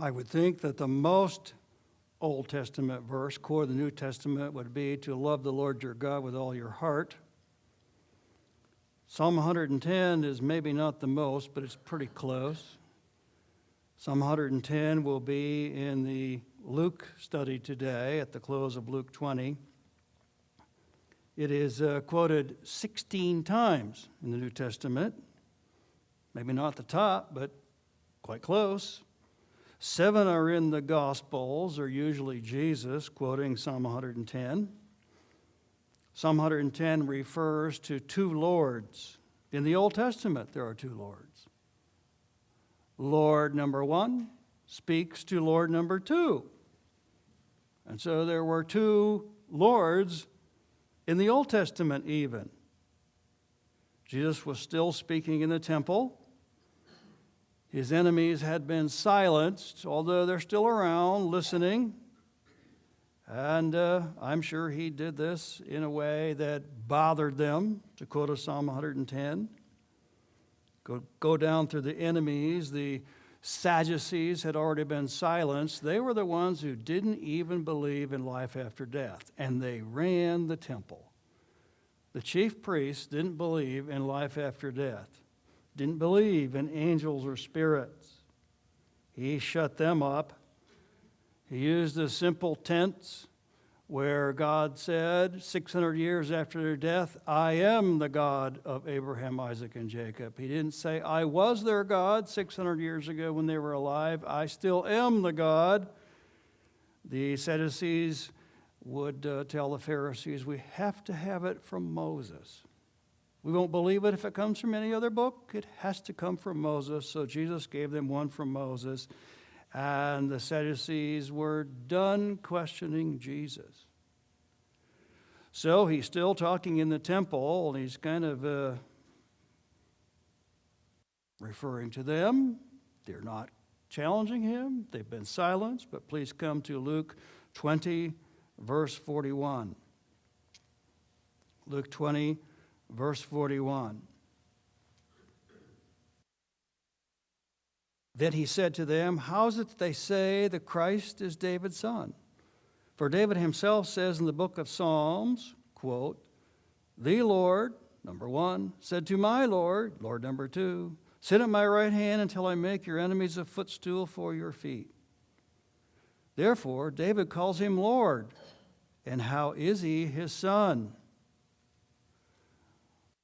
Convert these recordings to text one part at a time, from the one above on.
I would think that the most Old Testament verse, core of the New Testament, would be to love the Lord your God with all your heart. Psalm 110 is maybe not the most, but it's pretty close. Psalm 110 will be in the Luke study today at the close of Luke 20. It is quoted 16 times in the New Testament. Maybe not the top, but quite close. 7 are in the Gospels, or usually Jesus quoting Psalm 110. Psalm 110 refers to two Lords. In the Old Testament, there are two Lords. Lord number 1 speaks to Lord number 2. And so there were two Lords in the Old Testament even. Jesus was still speaking in the temple. His enemies had been silenced, although they're still around listening. And I'm sure he did this in a way that bothered them, to quote a Psalm 110. Go down through the enemies. The Sadducees had already been silenced. They were the ones who didn't even believe in life after death, and they ran the temple. The chief priests didn't believe in life after death, didn't believe in angels or spirits. He shut them up. He used a simple tense where God said 600 years after their death, I am the God of Abraham, Isaac, and Jacob. He didn't say, I was their God 600 years ago when they were alive. I still am the God. The Sadducees would tell the Pharisees, we have to have it from Moses. We won't believe it if it comes from any other book. It has to come from Moses. So Jesus gave them one from Moses. And the Sadducees were done questioning Jesus. So he's still talking in the temple, and he's kind of referring to them. They're not challenging him. They've been silenced. But please come to Luke 20, verse 41. Luke 20, verse 41. Then he said to them, how is it that they say the Christ is David's son? For David himself says in the book of Psalms, quote, the Lord, number 1, said to my Lord, Lord number 2, sit at my right hand until I make your enemies a footstool for your feet. Therefore, David calls him Lord. And how is he his son?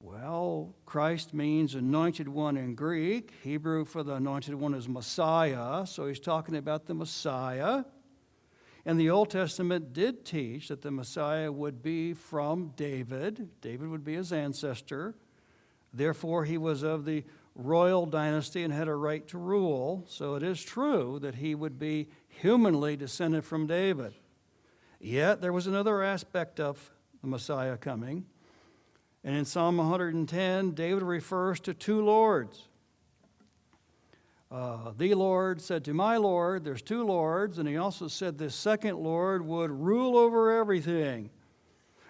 Well, Christ means anointed one in Greek. Hebrew for the anointed one is Messiah, so he's talking about the Messiah. And the Old Testament did teach that the Messiah would be from David. David would be his ancestor. Therefore, he was of the royal dynasty and had a right to rule. So it is true that he would be humanly descended from David. Yet there was another aspect of the Messiah coming. And in Psalm 110, David refers to two Lords. The Lord said to my Lord, there's two Lords, and he also said this second Lord would rule over everything,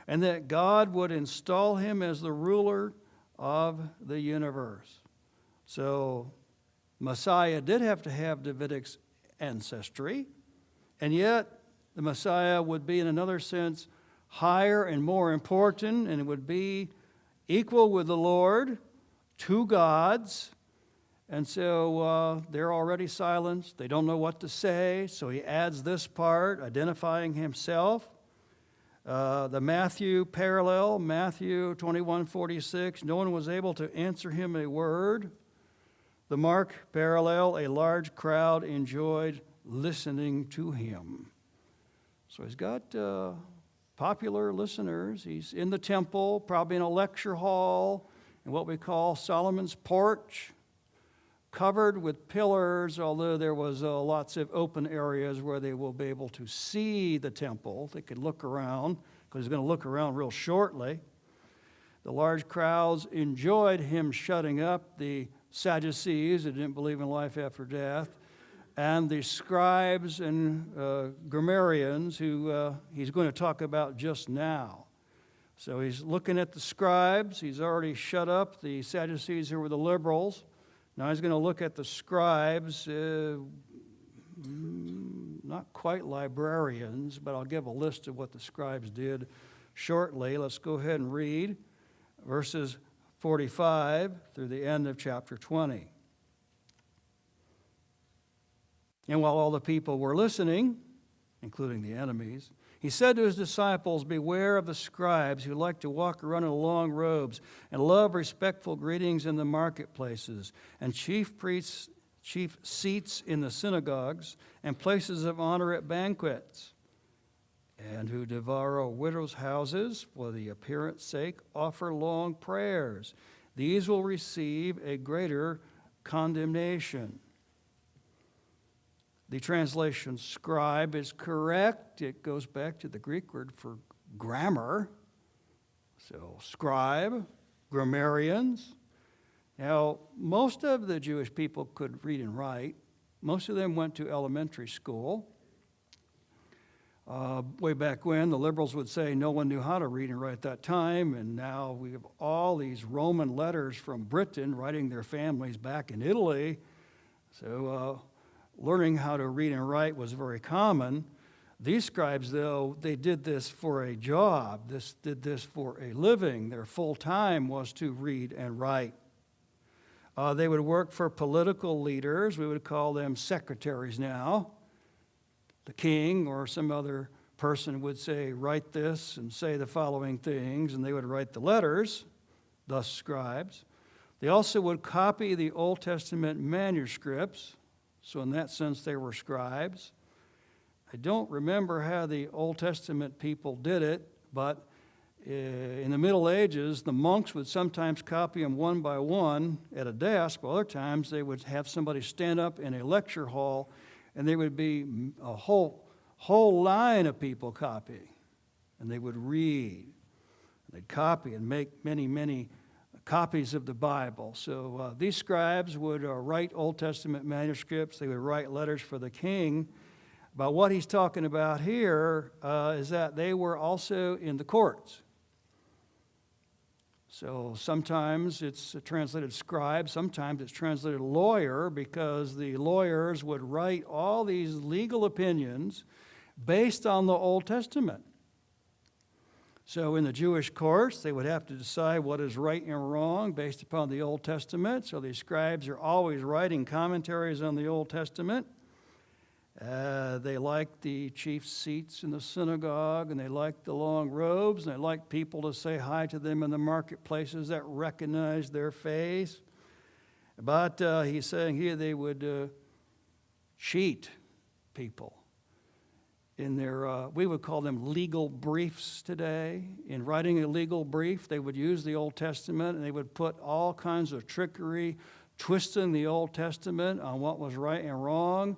and that God would install him as the ruler of the universe. So Messiah did have to have Davidic ancestry, and yet the Messiah would be in another sense higher and more important, and it would be equal with the Lord, two gods. And so they're already silenced. They don't know what to say. So he adds this part, identifying himself. The Matthew parallel, Matthew 21:46, no one was able to answer him a word. The Mark parallel, a large crowd enjoyed listening to him. So he's got popular listeners. He's in the temple, probably in a lecture hall, in what we call Solomon's porch, covered with pillars, although there was lots of open areas where they will be able to see the temple. They could look around, because he's going to look around real shortly. The large crowds enjoyed him shutting up the Sadducees who didn't believe in life after death, and the scribes and grammarians who he's going to talk about just now. So he's looking at the scribes. He's already shut up the Sadducees who were the liberals. Now he's going to look at the scribes, not quite librarians, but I'll give a list of what the scribes did shortly. Let's go ahead and read verses 45 through the end of chapter 20. And while all the people were listening, including the enemies, he said to his disciples, "Beware of the scribes who like to walk around in long robes and love respectful greetings in the marketplaces and chief seats in the synagogues and places of honor at banquets, and who devour widows' houses for the appearance sake, offer long prayers. These will receive a greater condemnation." The translation scribe is correct. It goes back to the Greek word for grammar. So scribe, grammarians. Now, most of the Jewish people could read and write. Most of them went to elementary school. Way back when, the liberals would say no one knew how to read and write at that time, and now we have all these Roman letters from Britain writing their families back in Italy. So learning how to read and write was very common. These scribes, though, they did this for a job. Did this for a living. Their full time was to read and write. They would work for political leaders. We would call them secretaries now. The king or some other person would say, "Write this and say the following things," and they would write the letters, thus scribes. They also would copy the Old Testament manuscripts. So in that sense, they were scribes. I don't remember how the Old Testament people did it, but in the Middle Ages, the monks would sometimes copy them one by one at a desk, while other times they would have somebody stand up in a lecture hall, and there would be a whole line of people copying. And they would read. They'd copy and make many copies of the Bible. So these scribes would write Old Testament manuscripts. They would write letters for the king. But what he's talking about here is that they were also in the courts. So sometimes it's translated scribe, sometimes it's translated lawyer, because the lawyers would write all these legal opinions based on the Old Testament. So in the Jewish courts, they would have to decide what is right and wrong based upon the Old Testament. So these scribes are always writing commentaries on the Old Testament. They liked the chief seats in the synagogue, and they liked the long robes, and they liked people to say hi to them in the marketplaces that recognized their face. But he's saying here they would cheat people in their, we would call them legal briefs today. In writing a legal brief, they would use the Old Testament, and they would put all kinds of trickery, twisting the Old Testament on what was right and wrong.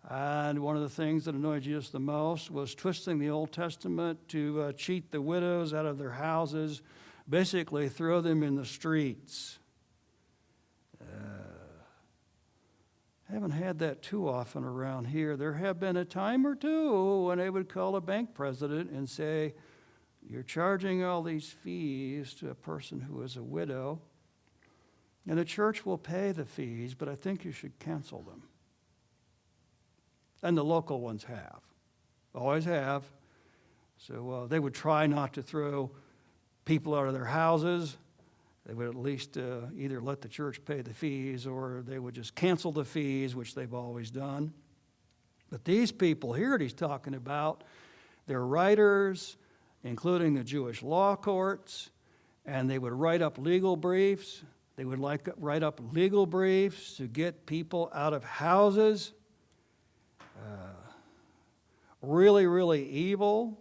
And one of the things that annoyed Jesus the most was twisting the Old Testament to cheat the widows out of their houses, basically throw them in the streets. Haven't had that too often around here. There have been a time or two when they would call a bank president and say, "You're charging all these fees to a person who is a widow, and the church will pay the fees, but I think you should cancel them." And the local ones have, always have. So they would try not to throw people out of their houses. They would at least either let the church pay the fees, or they would just cancel the fees, which they've always done. But these people here that he's talking about, they're writers, including the Jewish law courts, and they would write up legal briefs. They would write up legal briefs to get people out of houses. Really evil.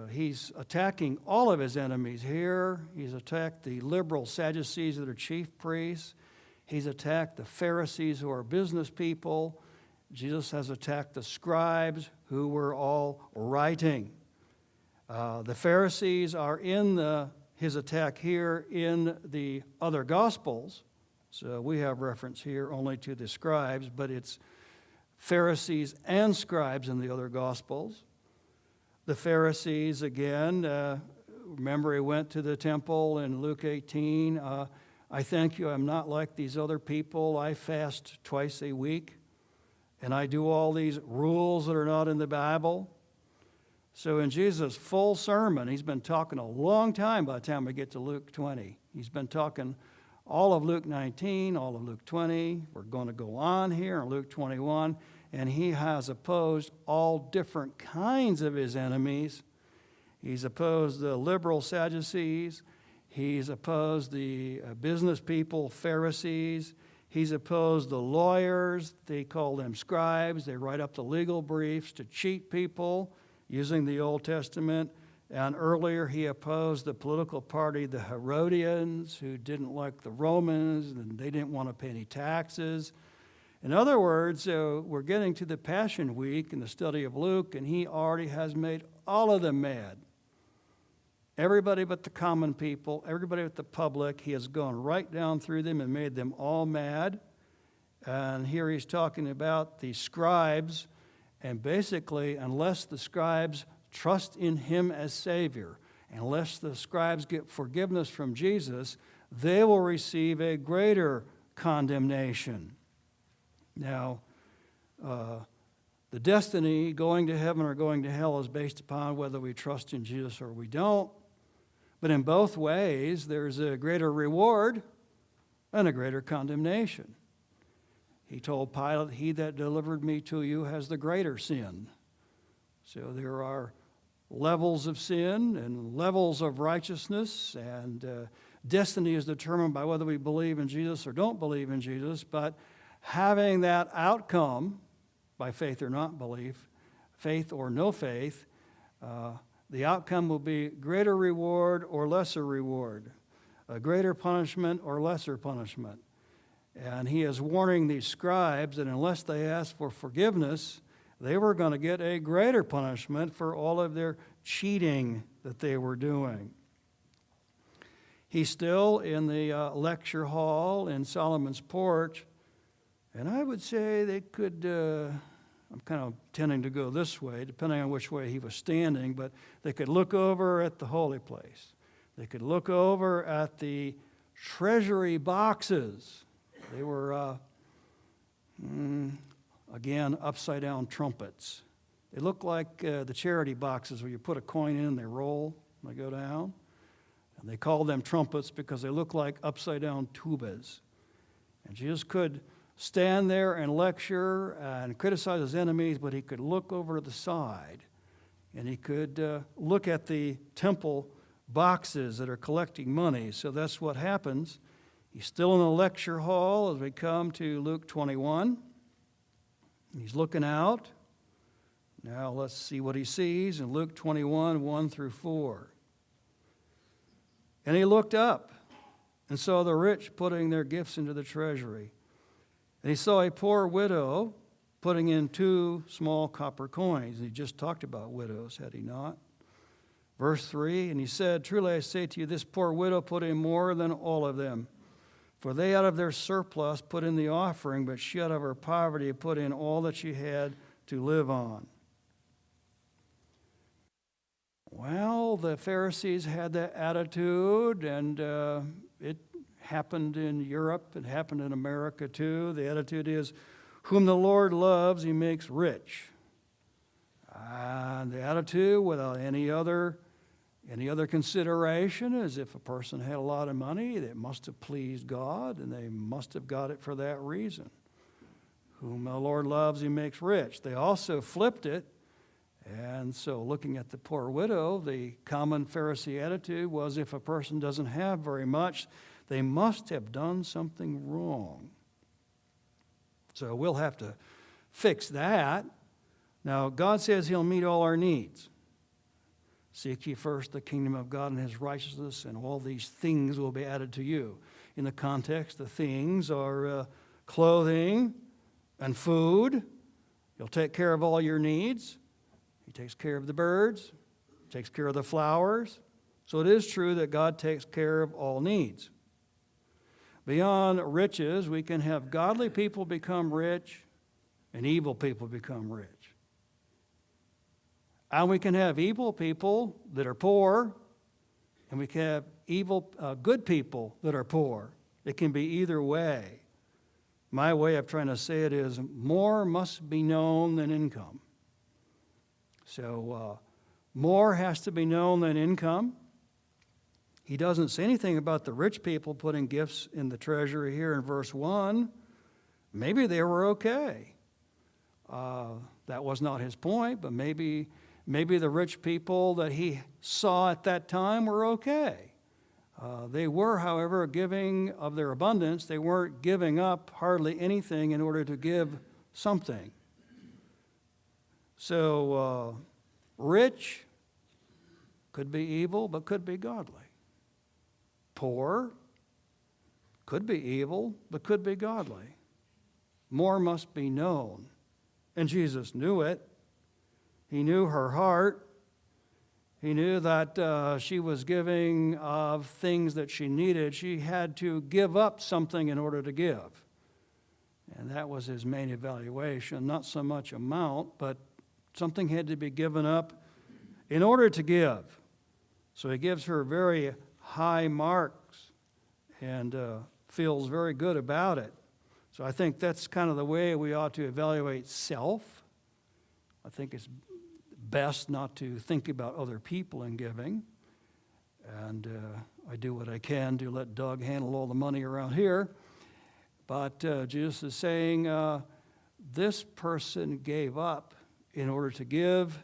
He's attacking all of his enemies here. He's attacked the liberal Sadducees that are chief priests. He's attacked the Pharisees who are business people. Jesus has attacked the scribes who were all writing. The Pharisees are in his attack here in the other Gospels. So we have reference here only to the scribes, but it's Pharisees and scribes in the other Gospels. The Pharisees, again, remember he went to the temple in Luke 18. "I thank you, I'm not like these other people. I fast twice a week, and I do all these rules that are not in the Bible. So in Jesus' full sermon, he's been talking a long time by the time we get to Luke 20. He's been talking all of Luke 19, all of Luke 20. We're going to go on here in Luke 21. And he has opposed all different kinds of his enemies. He's opposed the liberal Sadducees. He's opposed the business people, Pharisees. He's opposed the lawyers. They call them scribes. They write up the legal briefs to cheat people using the Old Testament. And earlier he opposed the political party, the Herodians, who didn't like the Romans, and they didn't want to pay any taxes. In other words, we're getting to the Passion Week in the study of Luke, and he already has made all of them mad. Everybody but the common people, everybody but the public, he has gone right down through them and made them all mad. And here he's talking about the scribes, and basically, unless the scribes trust in him as Savior, unless the scribes get forgiveness from Jesus, they will receive a greater condemnation. Now, the destiny, going to heaven or going to hell, is based upon whether we trust in Jesus or we don't. But in both ways, there's a greater reward and a greater condemnation. He told Pilate, "He that delivered me to you has the greater sin." So there are levels of sin and levels of righteousness, and destiny is determined by whether we believe in Jesus or don't believe in Jesus. But having that outcome, by faith or not belief, faith or no faith, the outcome will be greater reward or lesser reward, a greater punishment or lesser punishment. And he is warning these scribes that unless they ask for forgiveness, they were going to get a greater punishment for all of their cheating that they were doing. He's still in the lecture hall in Solomon's porch, and I would say they could, I'm kind of tending to go this way, depending on which way he was standing, but they could look over at the holy place. They could look over at the treasury boxes. They were, again, upside-down trumpets. They look like the charity boxes where you put a coin in and they roll and they go down. And they call them trumpets because they look like upside-down tubas. And Jesus could stand there and lecture and criticize his enemies, but he could look over to the side and he could look at the temple boxes that are collecting money. So that's what happens. He's still in the lecture hall as we come to Luke 21. He's looking out. Now let's see what he sees in Luke 21, 1 through 4. And he looked up and saw the rich putting their gifts into the treasury. And he saw a poor widow putting in 2 small copper coins. And he just talked about widows, had he not? Verse 3, and he said, "Truly I say to you, this poor widow put in more than all of them. For they out of their surplus put in the offering, but she out of her poverty put in all that she had to live on." Well, the Pharisees had that attitude, and it happened in Europe. It happened in America too. The attitude is, whom the Lord loves, he makes rich. And the attitude, without any other consideration, is if a person had a lot of money, it must have pleased God, and they must have got it for that reason. Whom the Lord loves, he makes rich. They also flipped it. And so looking at the poor widow, the common Pharisee attitude was if a person doesn't have very much, they must have done something wrong. So we'll have to fix that. Now, God says he'll meet all our needs. Seek ye first the kingdom of God and his righteousness, and all these things will be added to you. In the context, the things are clothing and food. He'll take care of all your needs. He takes care of the birds, takes care of the flowers. So it is true that God takes care of all needs. Beyond riches, we can have godly people become rich and evil people become rich. And we can have evil people that are poor, and we can have good people that are poor. It can be either way. My way of trying to say it is more must be known than income. So more has to be known than income. He doesn't say anything about the rich people putting gifts in the treasury here in verse 1. Maybe they were okay. That was not his point, but maybe the rich people that he saw at that time were okay. They were, however, giving of their abundance. They weren't giving up hardly anything in order to give something. So, rich could be evil, but could be godly. Poor could be evil, but could be godly. More must be known. And Jesus knew it. He knew her heart. He knew that she was giving of things that she needed. She had to give up something in order to give. And that was his main evaluation. Not so much amount, but something had to be given up in order to give. So he gives her very high marks and feels very good about it. So I think that's kind of the way we ought to evaluate self. I think it's best not to think about other people in giving. And I do what I can to let Doug handle all the money around here. But Jesus is saying this person gave up in order to give,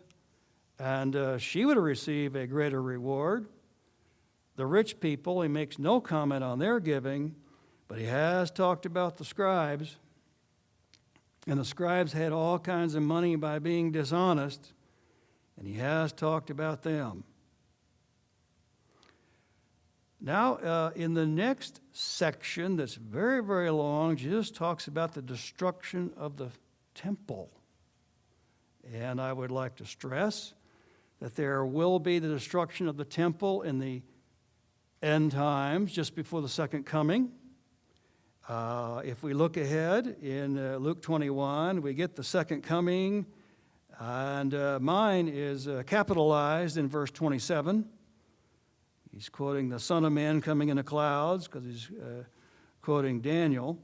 and she would receive a greater reward. The rich people, he makes no comment on their giving, but he has talked about the scribes. And the scribes had all kinds of money by being dishonest, and he has talked about them. Now, in the next section that's very, very long, Jesus talks about the destruction of the temple. And I would like to stress that there will be the destruction of the temple in the end times, just before the second coming. If we look ahead in Luke 21, we get the second coming, and mine is capitalized in verse 27. He's quoting the Son of Man coming in the clouds because he's quoting Daniel.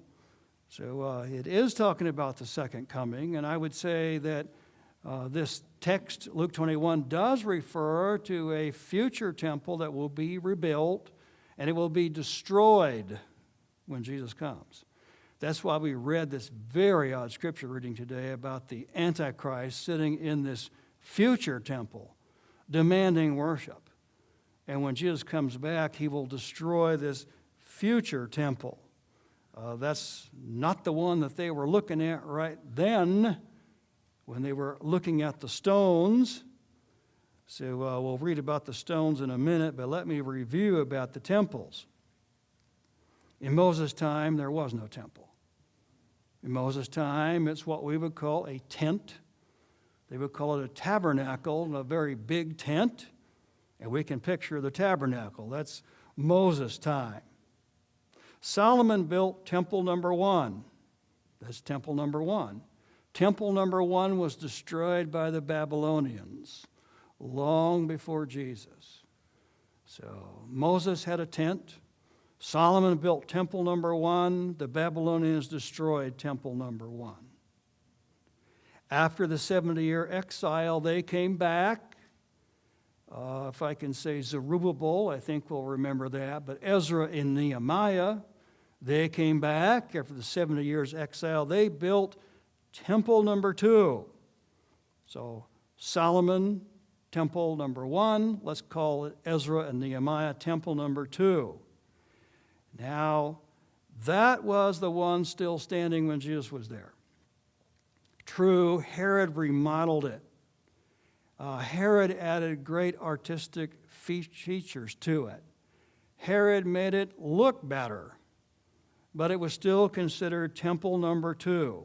So it is talking about the second coming, and I would say that this text, Luke 21, does refer to a future temple that will be rebuilt, and it will be destroyed when Jesus comes. That's why we read this very odd scripture reading today about the Antichrist sitting in this future temple, demanding worship. And when Jesus comes back, he will destroy this future temple. That's not the one that they were looking at right then when they were looking at the stones. So we'll read about the stones in a minute, but let me review about the temples. In Moses' time, there was no temple. In Moses' time, it's what we would call a tent. They would call it a tabernacle, a very big tent. And we can picture the tabernacle. That's Moses' time. Solomon built temple number 1. That's temple number 1. Temple number 1 was destroyed by the Babylonians long before Jesus. So Moses had a tent. Solomon built temple number 1. The Babylonians destroyed temple number 1. After the 70-year exile, they came back. If I can say Zerubbabel, I think we'll remember that. But Ezra and Nehemiah, they came back after the 70 years exile. They built temple number 2. So Solomon, temple number 1. Let's call it Ezra and Nehemiah, temple number 2. Now, that was the one still standing when Jesus was there. True, Herod remodeled it. Herod added great artistic features to it. Herod made it look better, but it was still considered temple number 2.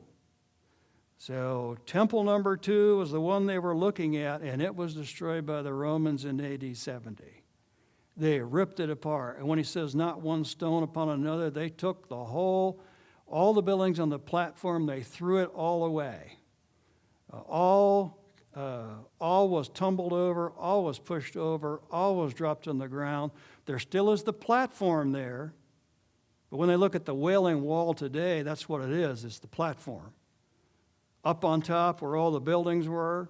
So temple number 2 was the one they were looking at, and it was destroyed by the Romans in AD 70. They ripped it apart. And when he says not one stone upon another, they took all the buildings on the platform, they threw it all away. All was tumbled over, all was pushed over, all was dropped on the ground. There still is the platform there, But when they look at the Wailing Wall today, that's what it is. It's the platform. Up on top where all the buildings were,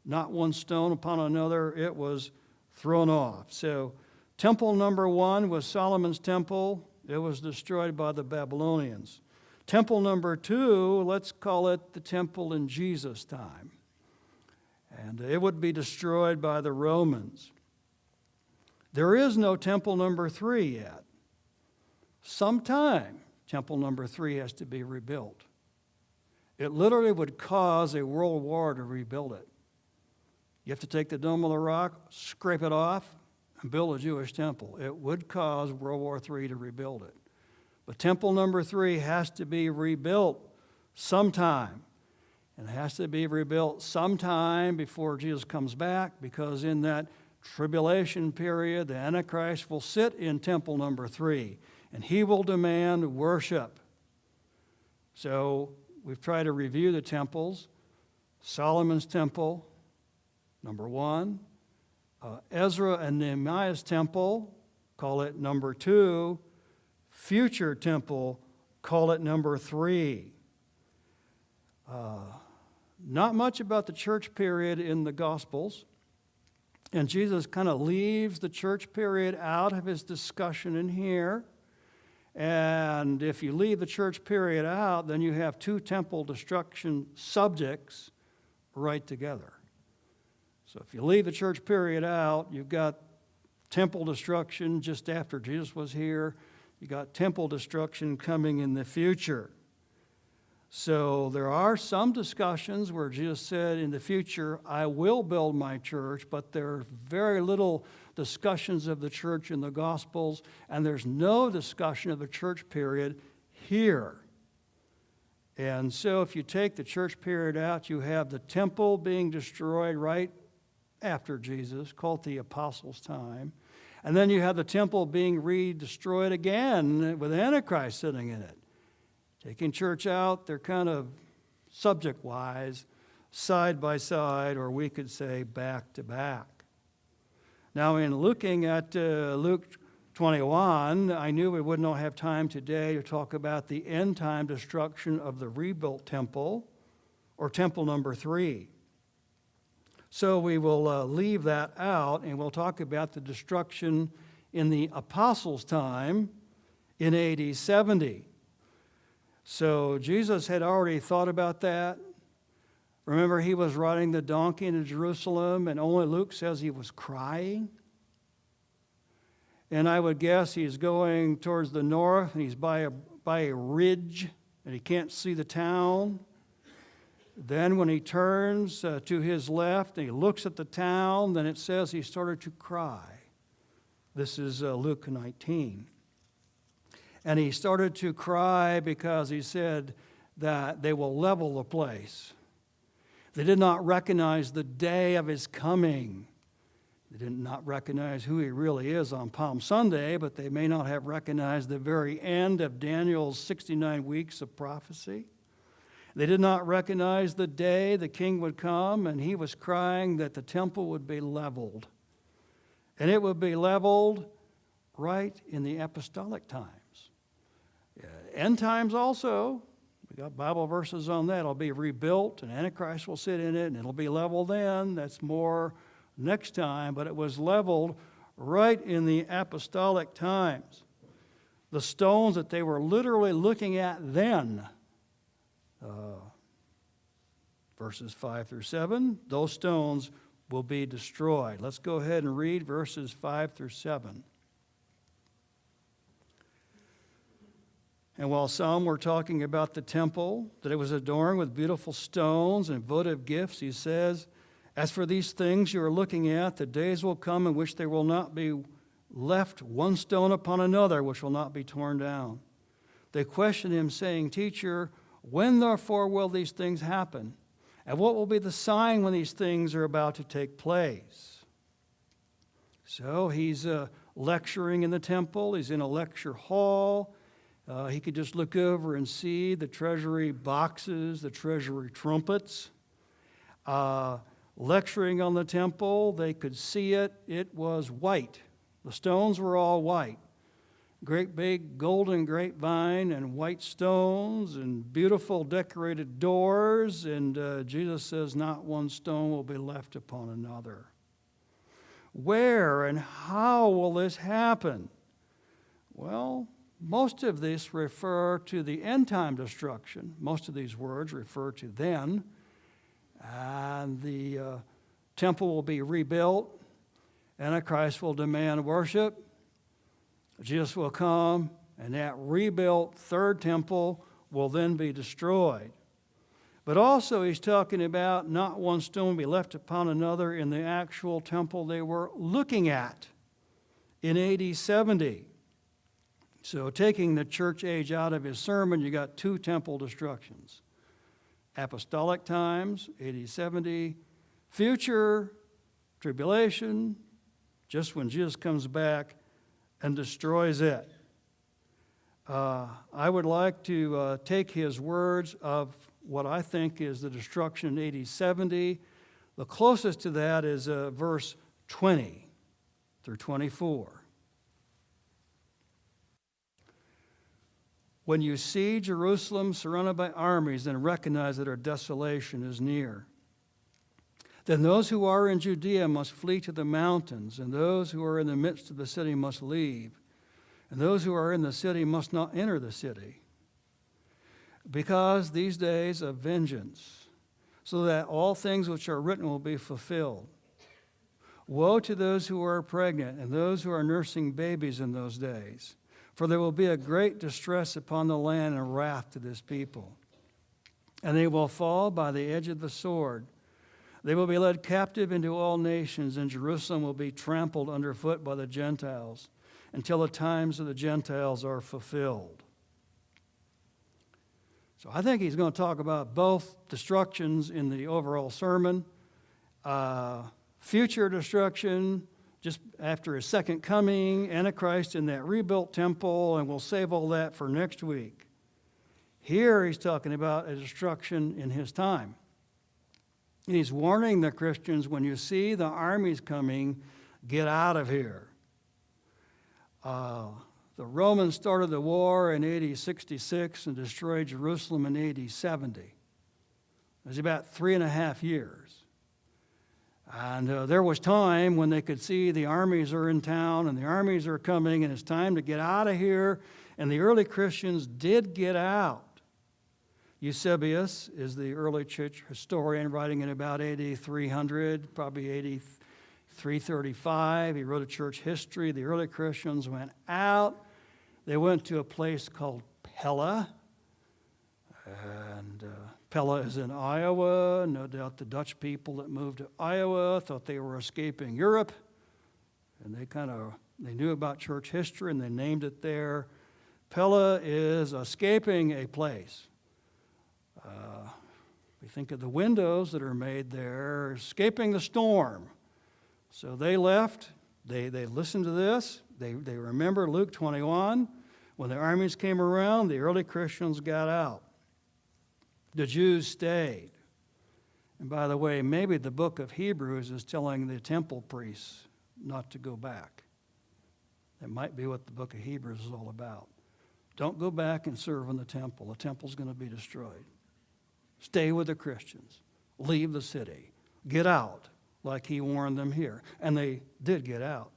not one stone upon another, it was thrown off. So temple number 1 was Solomon's temple. It was destroyed by the Babylonians. Temple number 2, let's call it the temple in Jesus' time. And it would be destroyed by the Romans. There is no temple number 3 yet. Sometime temple number 3 has to be rebuilt. It literally would cause a world war to rebuild it. You have to take the Dome of the Rock, scrape it off, and build a Jewish temple. It would cause World War III to rebuild it. But temple number 3 has to be rebuilt sometime. And it has to be rebuilt sometime before Jesus comes back, because in that tribulation period, the Antichrist will sit in temple number 3, and he will demand worship. So we've tried to review the temples. Solomon's temple, number 1. Ezra and Nehemiah's temple, call it number 2. Future temple, call it number 3. Not much about the church period in the Gospels. And Jesus kind of leaves the church period out of his discussion in here. And if you leave the church period out, then you have 2 temple destruction subjects right together. So if you leave the church period out, you've got temple destruction just after Jesus was here. You got temple destruction coming in the future. So there are some discussions where Jesus said in the future, I will build my church, but there's very little discussions of the church in the Gospels, and there's no discussion of the church period here. And so if you take the church period out, you have the temple being destroyed right after Jesus, called the Apostles' time. And then you have the temple being re-destroyed again with Antichrist sitting in it. Taking church out, they're kind of subject-wise, side by side, or we could say back to back. Now, in looking at Luke 21, I knew we would not have time today to talk about the end-time destruction of the rebuilt temple, or temple number 3. So we will leave that out, and we'll talk about the destruction in the Apostles' time in AD 70. So Jesus had already thought about that. Remember, he was riding the donkey into Jerusalem, and only Luke says he was crying. And I would guess he's going towards the north, and he's by a ridge, and he can't see the town. Then when he turns to his left and he looks at the town, then it says he started to cry. This is Luke 19. And he started to cry because he said that they will level the place. They did not recognize the day of his coming. They did not recognize who he really is on Palm Sunday, but they may not have recognized the very end of Daniel's 69 weeks of prophecy. They did not recognize the day the king would come, and he was crying that the temple would be leveled. And it would be leveled right in the apostolic times. End times also, we got Bible verses on that. It'll be rebuilt, and Antichrist will sit in it, and it'll be leveled then. That's more next time, but it was leveled right in the apostolic times. The stones that they were literally looking at then, verses 5 through 7, those stones will be destroyed. Let's go ahead and read verses 5 through 7. And while some were talking about the temple, that it was adorned with beautiful stones and votive gifts, he says, as for these things you are looking at, the days will come in which there will not be left one stone upon another, which will not be torn down. They questioned him, saying, Teacher, when therefore will these things happen? And what will be the sign when these things are about to take place? So he's lecturing in the temple. He's in a lecture hall. He could just look over and see the treasury boxes, the treasury trumpets. Lecturing on the temple, they could see it. It was white. The stones were all white. great big golden grapevine and white stones and beautiful decorated doors. And Jesus says, not one stone will be left upon another. Where and how will this happen? Well, most of this refer to the end time destruction. Most of these words refer to then. And the temple will be rebuilt. Antichrist will demand worship. Jesus will come, and that rebuilt third temple will then be destroyed. But also he's talking about not one stone will be left upon another in the actual temple they were looking at in AD 70. So taking the church age out of his sermon, you got two temple destructions. Apostolic times, AD 70, future tribulation, just when Jesus comes back and destroys it. I would like to take his words of what I think is the destruction in AD 70. The closest to that is verse 20 through 24. When you see Jerusalem surrounded by armies, then recognize that her desolation is near. Then those who are in Judea must flee to the mountains, and those who are in the midst of the city must leave, and those who are in the city must not enter the city. Because these days of vengeance, so that all things which are written will be fulfilled. Woe to those who are pregnant and those who are nursing babies in those days. For there will be a great distress upon the land and wrath to this people. And they will fall by the edge of the sword. They will be led captive into all nations, and Jerusalem will be trampled underfoot by the Gentiles until the times of the Gentiles are fulfilled. So I think he's going to talk about both destructions in the overall sermon. Future destruction, just after his second coming, Antichrist in that rebuilt temple, and we'll save all that for next week. Here he's talking about a destruction in his time. And he's warning the Christians, when you see the armies coming, get out of here. The Romans started the war in AD 66 and destroyed Jerusalem in AD 70. It was about 3.5 years. And there was time when they could see the armies are in town and the armies are coming and it's time to get out of here. And the early Christians did get out. Eusebius is the early church historian writing in about AD 300, probably AD 335. He wrote a church history. The early Christians went out. They went to a place called Pella. And Pella is in Iowa. No doubt the Dutch people that moved to Iowa thought they were escaping Europe. And they knew about church history and they named it there. Pella is escaping a place. We think of the windows that are made there, escaping the storm. So they left. They listened to this. They remember Luke 21. When the armies came around, the early Christians got out. The Jews stayed. And by the way, maybe the book of Hebrews is telling the temple priests not to go back. That might be what the book of Hebrews is all about. Don't go back and serve in the temple. The temple's going to be destroyed. Stay with the Christians. Leave the city. Get out, like he warned them here. And they did get out.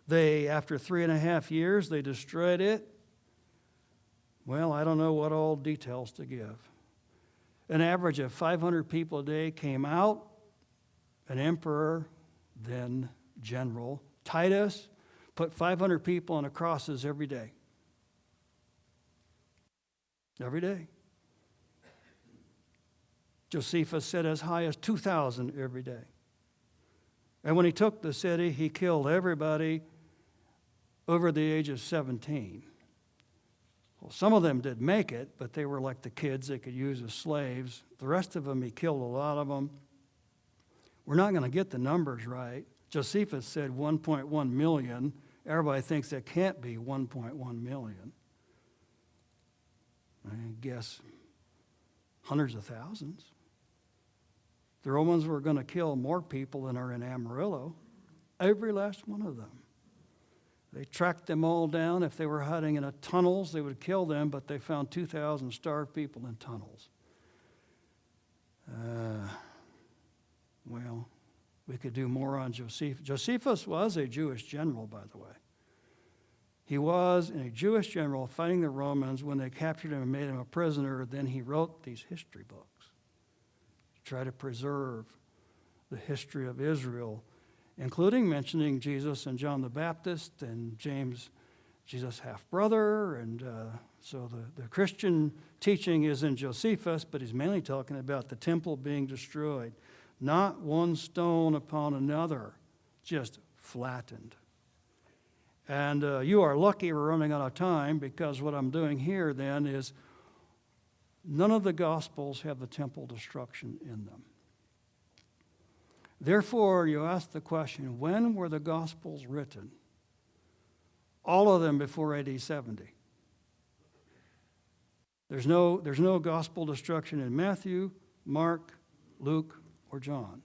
After 3.5 years, they destroyed it. Well, I don't know what all details to give. An average of 500 people a day came out. An emperor, then general, Titus, put 500 people on the crosses every day. Every day. Josephus said as high as 2,000 every day. And when he took the city, he killed everybody over the age of 17. Well, some of them did make it, but they were like the kids they could use as slaves. The rest of them, he killed a lot of them. We're not going to get the numbers right. Josephus said 1.1 million. Everybody thinks that can't be 1.1 million. I guess hundreds of thousands. The Romans were going to kill more people than are in Amarillo. Every last one of them. They tracked them all down. If they were hiding in tunnels, they would kill them, but they found 2,000 starved people in tunnels. Well, we could do more on Josephus. Josephus was a Jewish general, by the way. He was a Jewish general fighting the Romans. When they captured him and made him a prisoner, then he wrote these history books to try to preserve the history of Israel, including mentioning Jesus and John the Baptist and James, Jesus' half-brother. And so the Christian teaching is in Josephus, but he's mainly talking about the temple being destroyed. Not one stone upon another, just flattened. And you are lucky we're running out of time, because what I'm doing here then is none of the Gospels have the temple destruction in them. Therefore, you ask the question, when were the Gospels written? All of them before AD 70. There's no gospel destruction in Matthew, Mark, Luke, or John.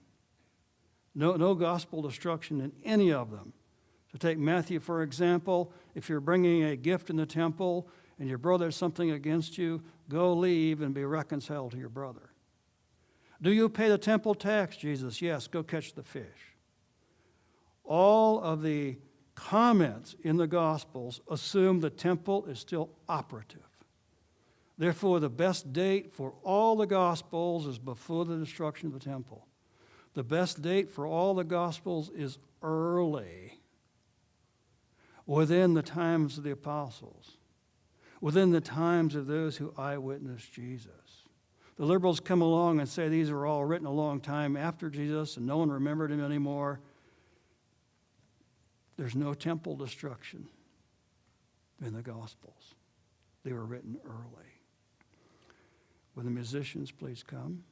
No gospel destruction in any of them. So take Matthew, for example. If you're bringing a gift in the temple and your brother has something against you, go leave and be reconciled to your brother. Do you pay the temple tax, Jesus? Yes, go catch the fish. All of the comments in the Gospels assume the temple is still operative. Therefore, the best date for all the Gospels is before the destruction of the temple. The best date for all the Gospels is early, within the times of the apostles, within the times of those who eyewitnessed Jesus. The liberals come along and say these were all written a long time after Jesus and no one remembered him anymore. There's no temple destruction in the Gospels. They were written early. Will the musicians please come?